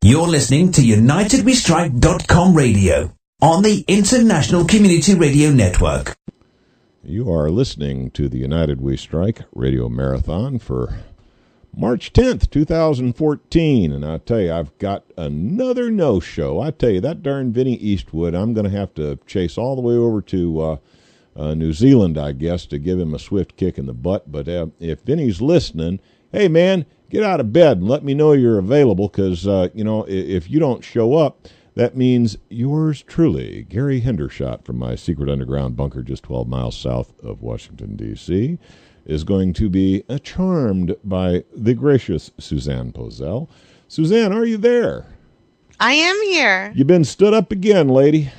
You're listening to UnitedWeStrike.com radio on the International Community Radio Network. You are listening to the United We Strike radio marathon for March 10th, 2014. And I tell you, I've got another no-show. I tell you, that darn Vinny Eastwood, I'm going to have to chase all the way over to New Zealand, I guess, to give him a swift kick in the butt. But if Vinny's listening, hey, man, get out of bed and let me know you're available because, if you don't show up, that means yours truly, Gary Hendershot from my secret underground bunker just 12 miles south of Washington, D.C., is going to be charmed by the gracious Susanne Posel. Suzanne, are you there? I am here. You've been stood up again, lady.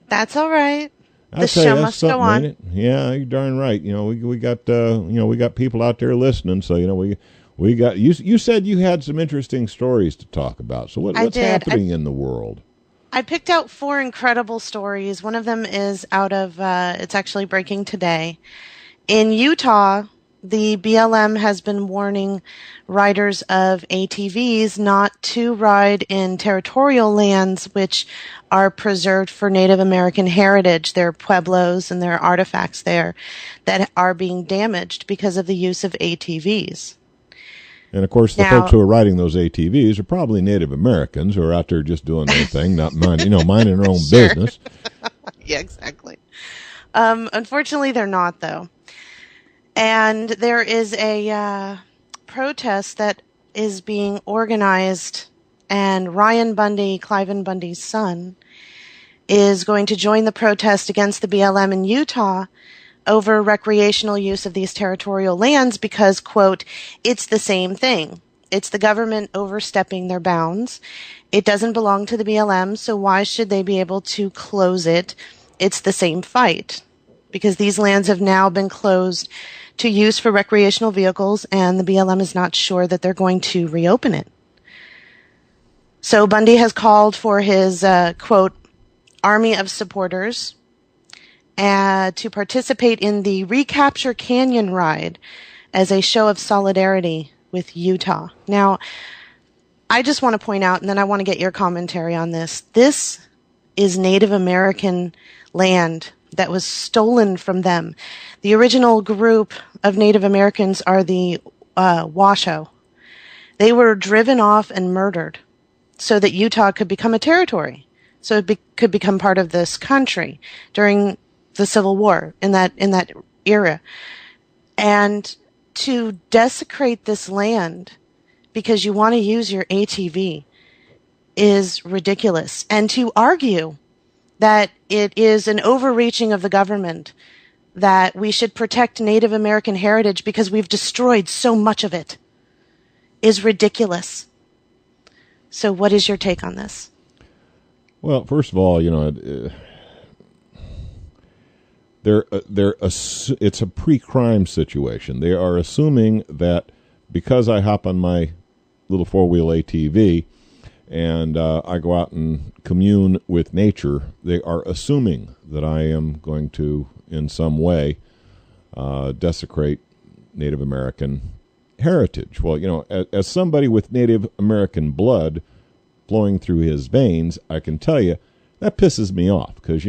That's all right. The show must go on. Ain't it? Yeah, you're darn right. We got people out there listening, so we got you said you had some interesting stories to talk about. So what's happening in the world? I picked out 4 incredible stories. One of them is out of it's actually breaking today. In Utah, the BLM has been warning riders of ATVs not to ride in territorial lands which are preserved for Native American heritage. There are pueblos and there are artifacts there that are being damaged because of the use of ATVs. And, of course, the folks who are riding those ATVs are probably Native Americans who are out there just doing their thing, not minding their own business. Yeah, exactly. Unfortunately, they're not, though. And there is a protest that is being organized, and Ryan Bundy, Cliven Bundy's son, is going to join the protest against the BLM in Utah over recreational use of these territorial lands because, quote, it's the same thing. It's the government overstepping their bounds. It doesn't belong to the BLM, so why should they be able to close it? It's the same fight because these lands have now been closed to use for recreational vehicles, and the BLM is not sure that they're going to reopen it. So Bundy has called for his, quote, army of supporters to participate in the Recapture Canyon Ride as a show of solidarity with Utah. Now, I just want to point out, and then I want to get your commentary on this. This is Native American land that was stolen from them. The original group of Native Americans are the Washoe. They were driven off and murdered so that Utah could become a territory, so it could become part of this country during the Civil War in that era. And to desecrate this land because you want to use your ATV is ridiculous. And to argue that it is an overreaching of the government that we should protect Native American heritage because we've destroyed so much of it is ridiculous. So what is your take on this? Well, first of all, it's a pre-crime situation. They are assuming that because I hop on my little four-wheel ATV and I go out and commune with nature, they are assuming that I am going to, in some way, desecrate Native American heritage. Well, as somebody with Native American blood flowing through his veins, I can tell you that pisses me off because,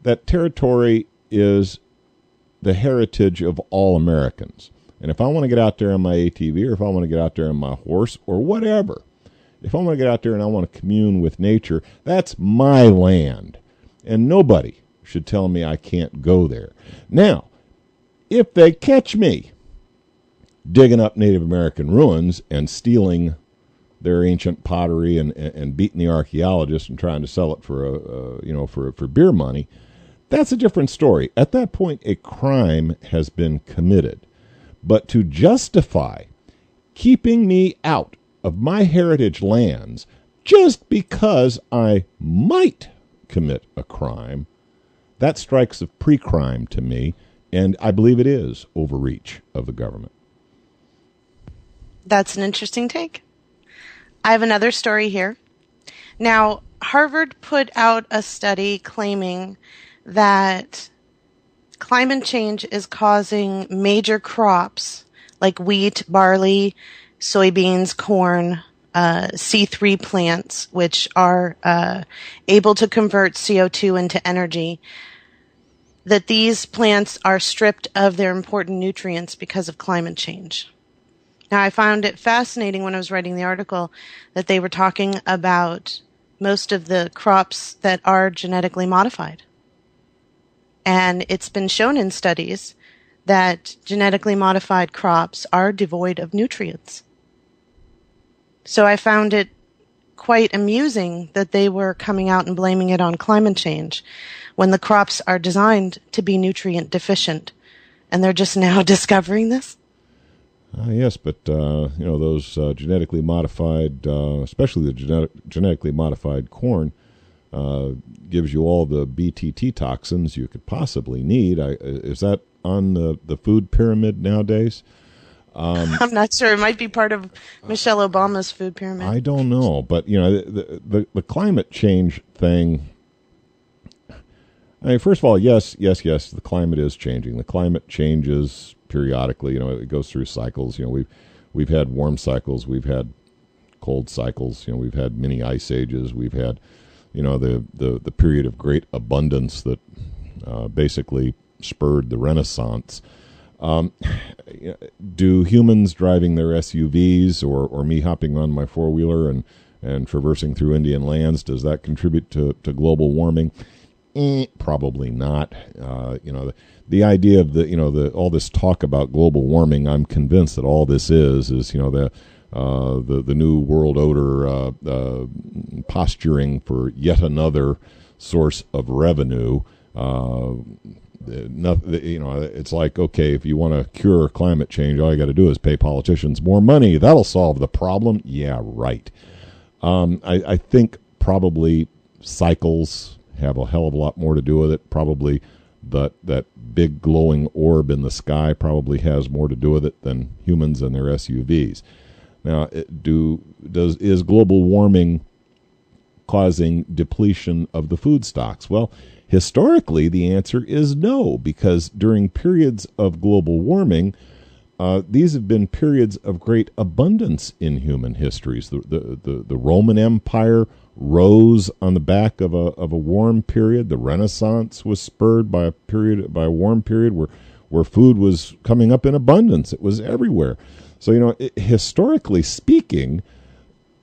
that territory is the heritage of all Americans. And if I want to get out there on my ATV or if I want to get out there on my horse or whatever, if I want to get out there and I want to commune with nature, that's my land. And nobody should tell me I can't go there. Now, if they catch me digging up Native American ruins and stealing their ancient pottery and beating the archaeologists and trying to sell it for beer money, that's a different story. At that point, a crime has been committed. But to justify keeping me out of my heritage lands just because I might commit a crime, that strikes a pre-crime to me, and I believe it is overreach of the government. That's an interesting take. I have another story here. Now, Harvard put out a study claiming that climate change is causing major crops like wheat, barley, soybeans, corn, C3 plants, which are able to convert CO2 into energy, that these plants are stripped of their important nutrients because of climate change. Now, I found it fascinating when I was writing the article that they were talking about most of the crops that are genetically modified. And it's been shown in studies that genetically modified crops are devoid of nutrients. So I found it quite amusing that they were coming out and blaming it on climate change when the crops are designed to be nutrient deficient. And they're just now discovering this? Yes, but those genetically modified, especially the genetically modified corn, gives you all the BTT toxins you could possibly need. Is that on the food pyramid nowadays? I'm not sure. It might be part of Michelle Obama's food pyramid. I don't know, but the climate change thing. I mean, first of all, yes, the climate is changing. The climate changes periodically. It goes through cycles. We've had warm cycles, we've had cold cycles. We've had many ice ages. We've had, the period of great abundance that basically spurred the Renaissance. Do humans driving their SUVs or me hopping on my four-wheeler and traversing through Indian lands, does that contribute to global warming? Probably not. The idea of all this talk about global warming, I'm convinced that all this is the new world order posturing for yet another source of revenue. It's like, okay, if you want to cure climate change, all you got to do is pay politicians more money. That'll solve the problem. Yeah, right. I think probably cycles have a hell of a lot more to do with it. Probably that big glowing orb in the sky probably has more to do with it than humans and their SUVs. Now, is global warming causing depletion of the food stocks? Well, historically, the answer is no, because during periods of global warming, these have been periods of great abundance in human histories. The Roman Empire rose on the back of a warm period. The Renaissance was spurred by a warm period where food was coming up in abundance. It was everywhere. So, historically speaking,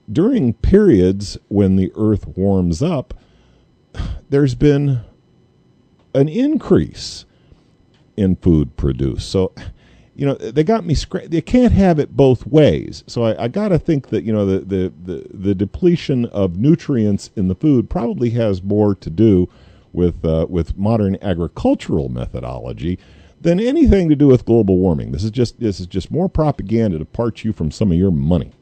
during periods when the earth warms up, there's been an increase in food produced. So, they got me they can't have it both ways. So I got to think that the depletion of nutrients in the food probably has more to do with modern agricultural methodology than anything to do with global warming. This is just more propaganda to part you from some of your money.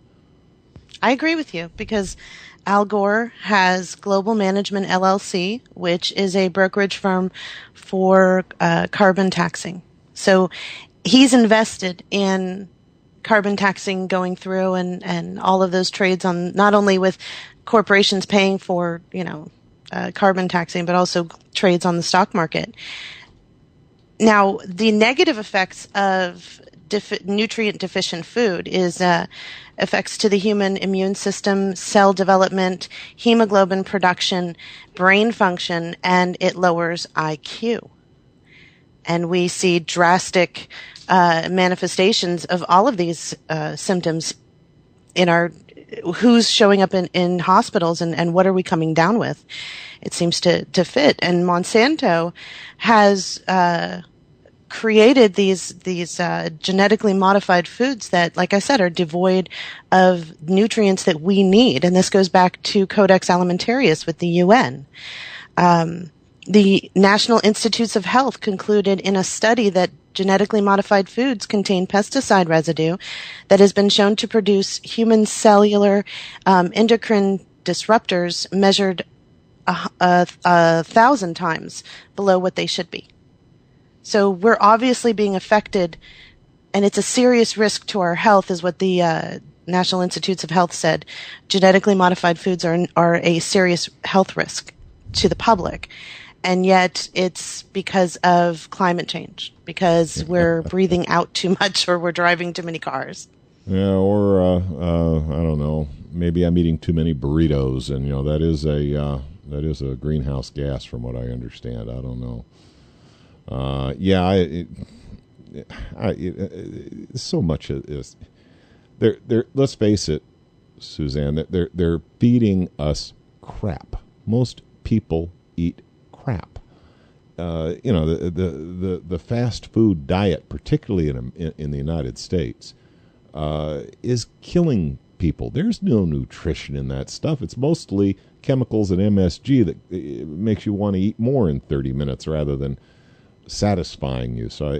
I agree with you, because Al Gore has Global Management LLC, which is a brokerage firm for carbon taxing. So he's invested in carbon taxing going through and all of those trades on, not only with corporations paying for, carbon taxing, but also trades on the stock market. Now, the negative effects of nutrient deficient food is effects to the human immune system, cell development, hemoglobin production, brain function, and it lowers IQ. And we see drastic manifestations of all of these symptoms in who's showing up in hospitals and what are we coming down with. It seems to fit. And Monsanto has created these genetically modified foods that, like I said, are devoid of nutrients that we need. And this goes back to Codex Alimentarius with the UN. The National Institutes of Health concluded in a study that genetically modified foods contain pesticide residue that has been shown to produce human cellular endocrine disruptors measured 1,000 times below what they should be. So we're obviously being affected, and it's a serious risk to our health, is what the National Institutes of Health said. Genetically modified foods are a serious health risk to the public. And yet it's because of climate change, because we're breathing out too much or we're driving too many cars. Yeah, or I don't know. Maybe I'm eating too many burritos, and that is a greenhouse gas, from what I understand. I don't know. So much is they're let's face it, Suzanne. They're feeding us crap. Most people eat crap. The fast food diet, particularly in the United States, is killing people. There's no nutrition in that stuff. It's mostly chemicals and MSG that makes you want to eat more in 30 minutes rather than satisfying you. So, I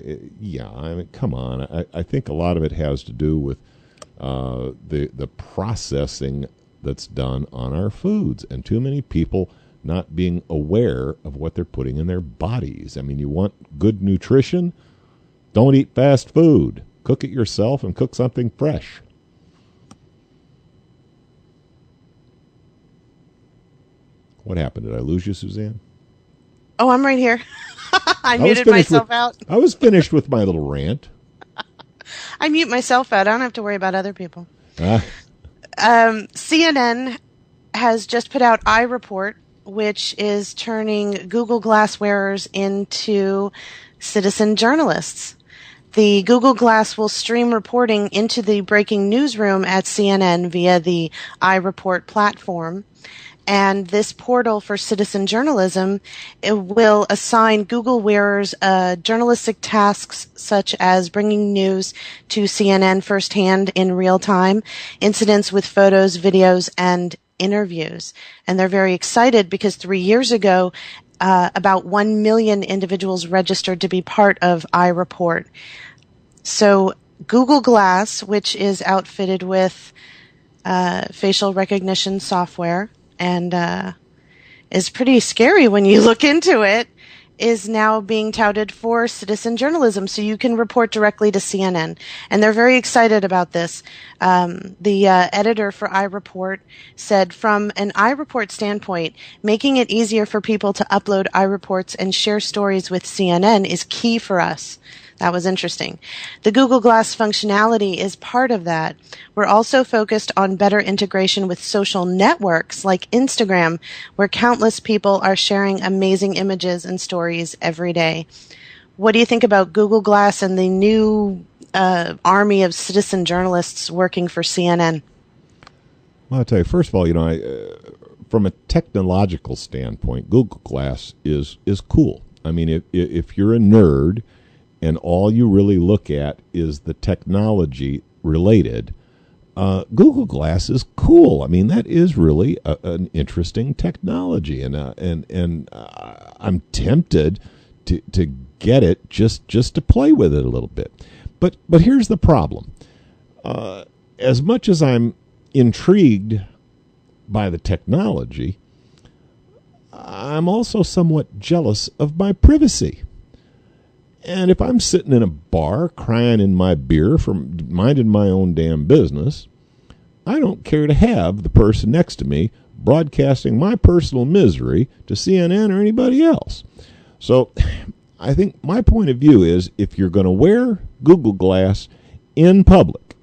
mean, come on. I think a lot of it has to do with the processing that's done on our foods, and too many people not being aware of what they're putting in their bodies. I mean, you want good nutrition? Don't eat fast food. Cook it yourself and cook something fresh. What happened? Did I lose you, Suzanne? Oh, I'm right here. I muted myself out. I was finished with my little rant. I mute myself out. I don't have to worry about other people. CNN has just put out iReport, which is turning Google Glass wearers into citizen journalists. The Google Glass will stream reporting into the breaking newsroom at CNN via the iReport platform. And this portal for citizen journalism, it will assign Google wearers journalistic tasks such as bringing news to CNN firsthand in real time, incidents with photos, videos, and interviews. And they're very excited because 3 years ago, about 1 million individuals registered to be part of iReport. So Google Glass, which is outfitted with facial recognition software, and is pretty scary when you look into it, is now being touted for citizen journalism, so you can report directly to CNN. And they're very excited about this. The editor for iReport said, from an iReport standpoint, making it easier for people to upload iReports and share stories with CNN is key for us. That was interesting. The Google Glass functionality is part of that. We're also focused on better integration with social networks like Instagram, where countless people are sharing amazing images and stories every day. What do you think about Google Glass and the new army of citizen journalists working for CNN? Well, I'll tell you, first of all, from a technological standpoint, Google Glass is cool. I mean, if you're a nerd and all you really look at is the technology related, Google Glass is cool. I mean, that is really an interesting technology, and I'm tempted to get it just to play with it a little bit. But here's the problem: as much as I'm intrigued by the technology, I'm also somewhat jealous of my privacy. And if I'm sitting in a bar crying in my beer from minding my own damn business, I don't care to have the person next to me broadcasting my personal misery to CNN or anybody else. So I think my point of view is, if you're going to wear Google Glass in public,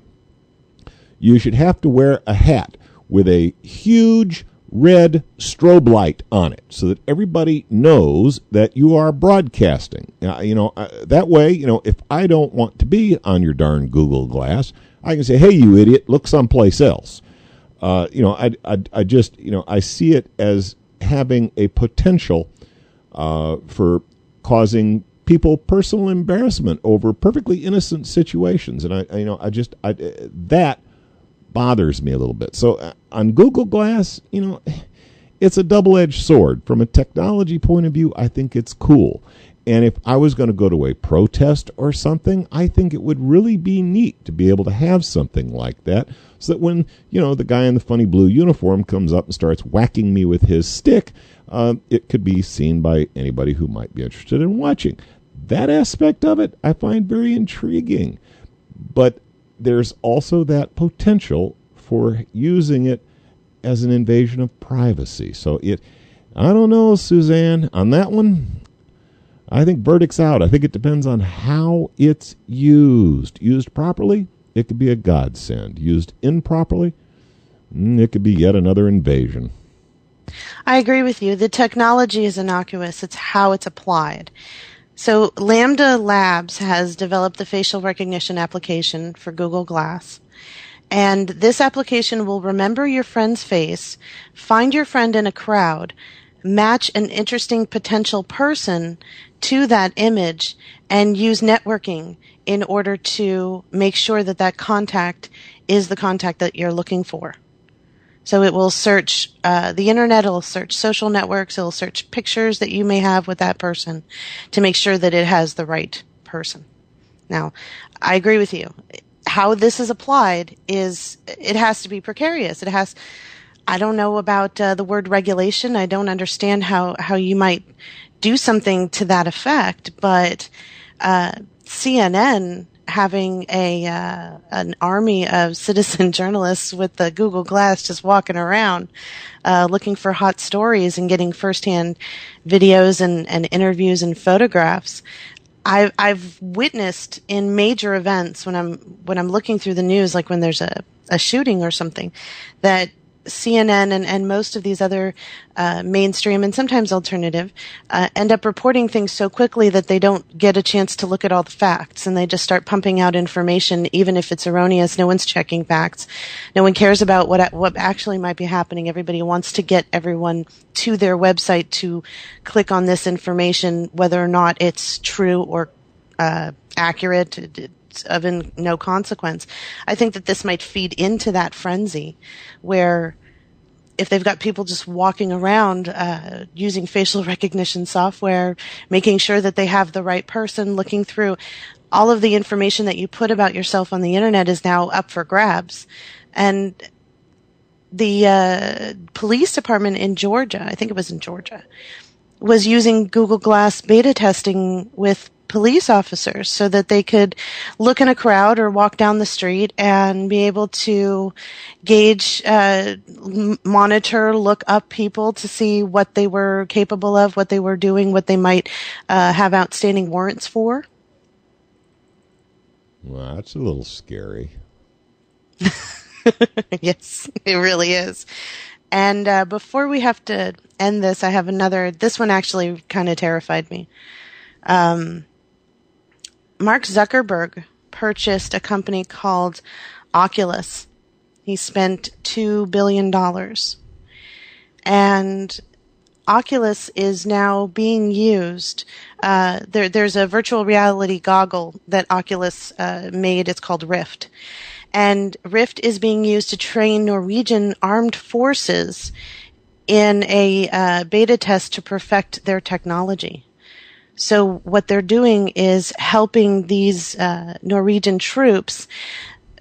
you should have to wear a hat with a huge red strobe light on it so that everybody knows that you are broadcasting. That way, if I don't want to be on your darn Google Glass, I can say, "Hey, you idiot, look someplace else." I see it as having a potential for causing people personal embarrassment over perfectly innocent situations, and that bothers me a little bit. So on Google Glass, it's a double-edged sword. From a technology point of view, I think it's cool. And if I was going to go to a protest or something, I think it would really be neat to be able to have something like that, so that when, the guy in the funny blue uniform comes up and starts whacking me with his stick, it could be seen by anybody who might be interested in watching. That aspect of it I find very intriguing. But there's also that potential for using it as an invasion of privacy. So I don't know, Suzanne, on that one, I think verdict's out. I think it depends on how it's used. Used properly, it could be a godsend. Used improperly, it could be yet another invasion. I agree with you. The technology is innocuous. It's how it's applied. So Lambda Labs has developed the facial recognition application for Google Glass. And this application will remember your friend's face, find your friend in a crowd, match an interesting potential person to that image, and use networking in order to make sure that that contact is the contact that you're looking for. So it will search the internet, it'll search social networks, it'll search pictures that you may have with that person to make sure that it has the right person. Now, I agree with you. How this is applied is, it has to be precarious. I don't know about the word regulation. I don't understand how you might do something to that effect, but CNN having an army of citizen journalists with the Google Glass just walking around looking for hot stories and getting firsthand videos and interviews and photographs. I've witnessed in major events when I'm looking through the news, like when there's a shooting or something, that CNN and most of these other mainstream and sometimes alternative end up reporting things so quickly that they don't get a chance to look at all the facts, and they just start pumping out information even if it's erroneous. No one's checking facts. No one cares about what actually might be happening. Everybody wants to get everyone to their website to click on this information, whether or not it's true or accurate. It's of no consequence. I think that this might feed into that frenzy where if they've got people just walking around using facial recognition software, making sure that they have the right person, looking through all of the information that you put about yourself on the internet is now up for grabs. And the police department in Georgia, I think it was in Georgia, was using Google Glass beta testing with police officers so that they could look in a crowd or walk down the street and be able to gauge, monitor, look up people to see what they were capable of, what they were doing, what they might have outstanding warrants for. Well, that's a little scary. Yes, it really is. And before we have to end this, I have another. This one actually kind of terrified me. Mark Zuckerberg purchased a company called Oculus. He spent $2 billion. And Oculus is now being used. There's a virtual reality goggle that Oculus made. It's called Rift. And Rift is being used to train Norwegian armed forces in a beta test to perfect their technology. So what they're doing is helping these Norwegian troops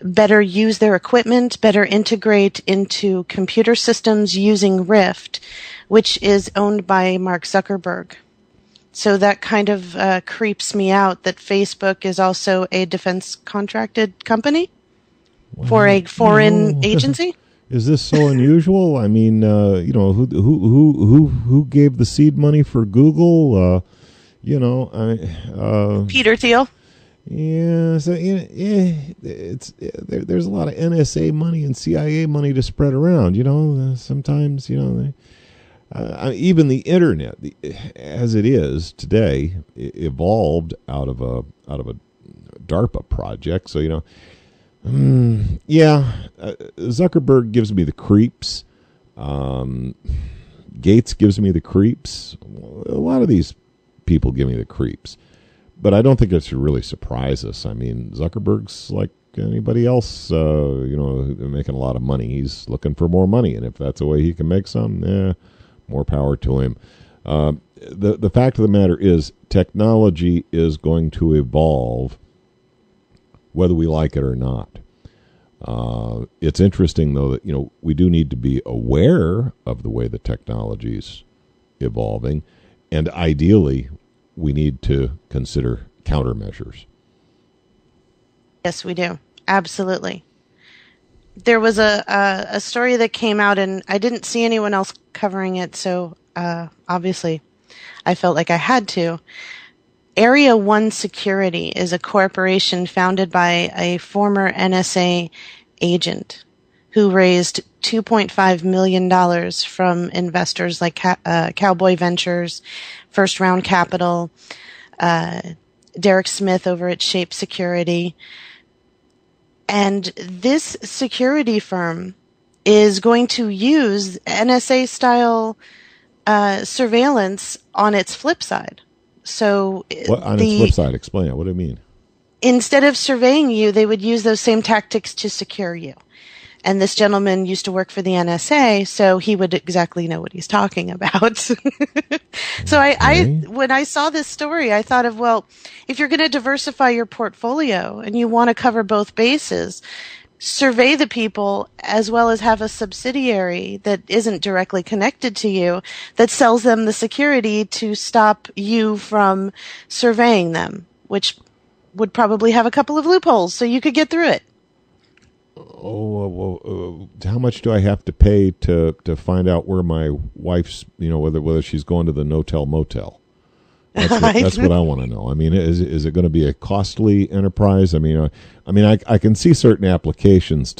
better use their equipment, better integrate into computer systems using Rift, which is owned by Mark Zuckerberg. So that kind of creeps me out that Facebook is also a defense contracted company for a foreign agency. Is this so unusual? I mean, who gave the seed money for Google? Peter Thiel. Yeah, so it's there's a lot of NSA money and CIA money to spread around. Sometimes even the internet, as it is today, evolved out of a DARPA project. So Zuckerberg gives me the creeps. Gates gives me the creeps. A lot of these people give me the creeps, but I don't think it should really surprise us. I mean, Zuckerberg's like anybody else, making a lot of money. He's looking for more money, and if that's a way he can make some, more power to him. The fact of the matter is, technology is going to evolve, whether we like it or not. It's interesting, though, that we do need to be aware of the way the technology's evolving, and ideally, we need to consider countermeasures. Yes, we do. Absolutely. There was a story that came out, and I didn't see anyone else covering it, so obviously I felt like I had to. Area 1 Security is a corporation founded by a former NSA agent who raised $2.5 million from investors like Cowboy Ventures, First Round Capital, Derek Smith over at Shape Security. And this security firm is going to use NSA-style surveillance on its flip side. So what, on its flip side? Explain it. What do you mean? Instead of surveying you, they would use those same tactics to secure you. And this gentleman used to work for the NSA, so he would exactly know what he's talking about. So when I saw this story, I thought of, well, if you're going to diversify your portfolio and you want to cover both bases, survey the people as well as have a subsidiary that isn't directly connected to you that sells them the security to stop you from surveying them, which would probably have a couple of loopholes so you could get through it. How much do I have to pay to find out where my wife's, whether she's going to the no-tell motel? That's what I want to know. I mean, is it going to be a costly enterprise? I mean, I can see certain applications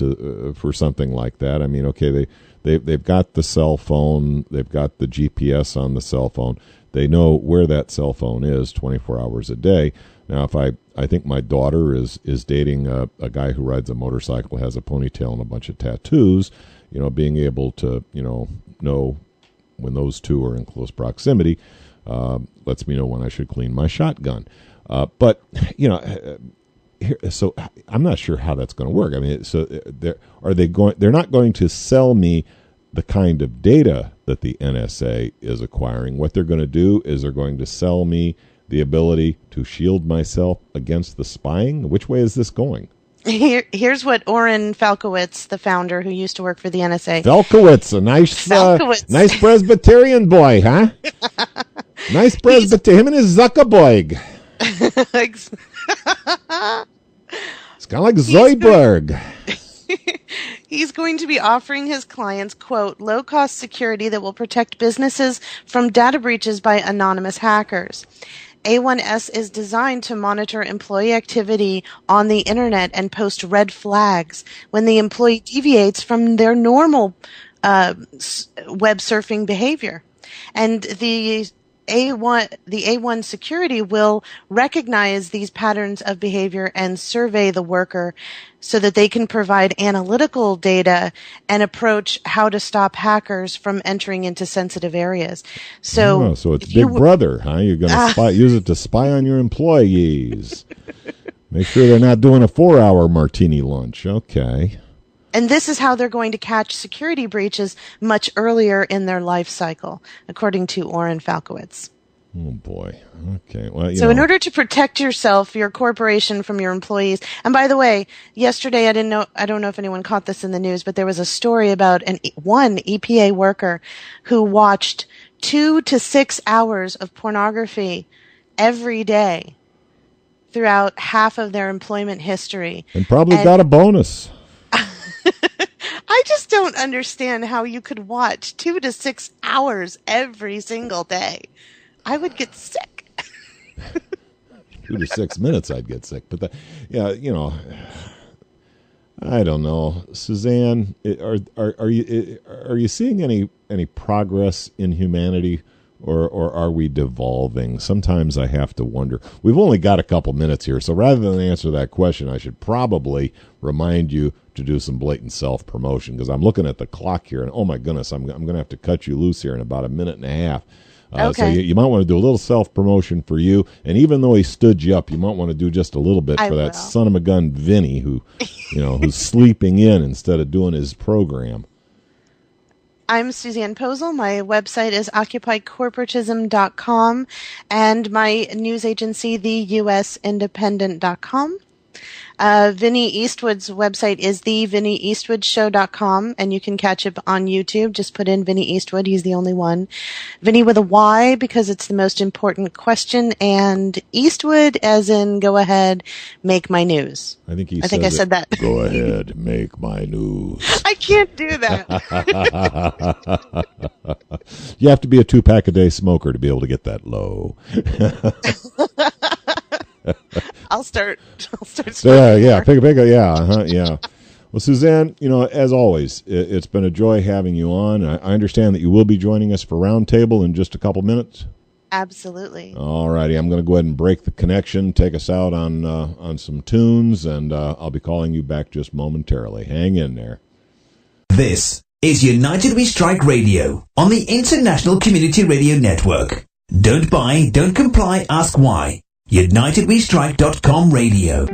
for something like that. I mean, okay, they've got the cell phone, they've got the GPS on the cell phone, they know where that cell phone is 24 hours a day. Now, if I think my daughter is dating a guy who rides a motorcycle, has a ponytail and a bunch of tattoos, being able to, know when those two are in close proximity, lets me know when I should clean my shotgun. But so I'm not sure how that's going to work. I mean, so they're not going to sell me the kind of data that the NSA is acquiring. What they're going to do is they're going to sell me the ability to shield myself against the spying. Which way is this going? Here's what Orrin Falkowitz, the founder who used to work for the NSA. Falkowitz, a nice Presbyterian boy, huh? Nice Presbyterian. Him and his Zuckerberg. It's kind of like Zoidberg. He's going to be offering his clients, quote, low-cost security that will protect businesses from data breaches by anonymous hackers. A1S is designed to monitor employee activity on the internet and post red flags when the employee deviates from their normal web surfing behavior. And the A1 security will recognize these patterns of behavior and survey the worker so that they can provide analytical data and approach how to stop hackers from entering into sensitive areas. So it's Big Brother, huh? You're going to use it to spy on your employees. Make sure they're not doing a 4-hour martini lunch. Okay. And this is how they're going to catch security breaches much earlier in their life cycle, according to Orrin Falkowitz. Oh, boy. Okay. Well, so in order to protect yourself, your corporation from your employees, and by the way, yesterday I don't know if anyone caught this in the news, but there was a story about one EPA worker who watched 2 to 6 hours of pornography every day throughout half of their employment history. And probably got a bonus. I just don't understand how you could watch 2 to 6 hours every single day. I would get sick. 2 to 6 minutes, I'd get sick. But I don't know, Susanne. Are you seeing any progress in humanity, or are we devolving? Sometimes I have to wonder. We've only got a couple minutes here, so rather than answer that question, I should probably remind you to do some blatant self-promotion, because I'm looking at the clock here, and oh my goodness, I'm going to have to cut you loose here in about a minute and a half. Okay. So you might want to do a little self-promotion for you, and even though he stood you up, you might want to do just a little bit for that son of a gun Vinny who, who's sleeping in instead of doing his program. I'm Susanne Posel. My website is occupycorporatism.com, and my news agency, theusindependent.com. Vinny Eastwood's website is thevinnyeastwoodshow.com, and you can catch it on YouTube. Just put in Vinny Eastwood. He's the only one. Vinny with a Y, because it's the most important question, and Eastwood as in go ahead, make my news. I think I said that. Go ahead, make my news. I can't do that. You have to be a 2-pack-a-day smoker to be able to get that low. I'll start. So, yeah. Yeah. Well, Susanne, as always, it's been a joy having you on. I understand that you will be joining us for Roundtable in just a couple minutes. Absolutely. All righty. I'm going to go ahead and break the connection, take us out on some tunes, and I'll be calling you back just momentarily. Hang in there. This is United We Strike Radio on the International Community Radio Network. Don't buy, don't comply, ask why. UnitedWeStrike.com radio.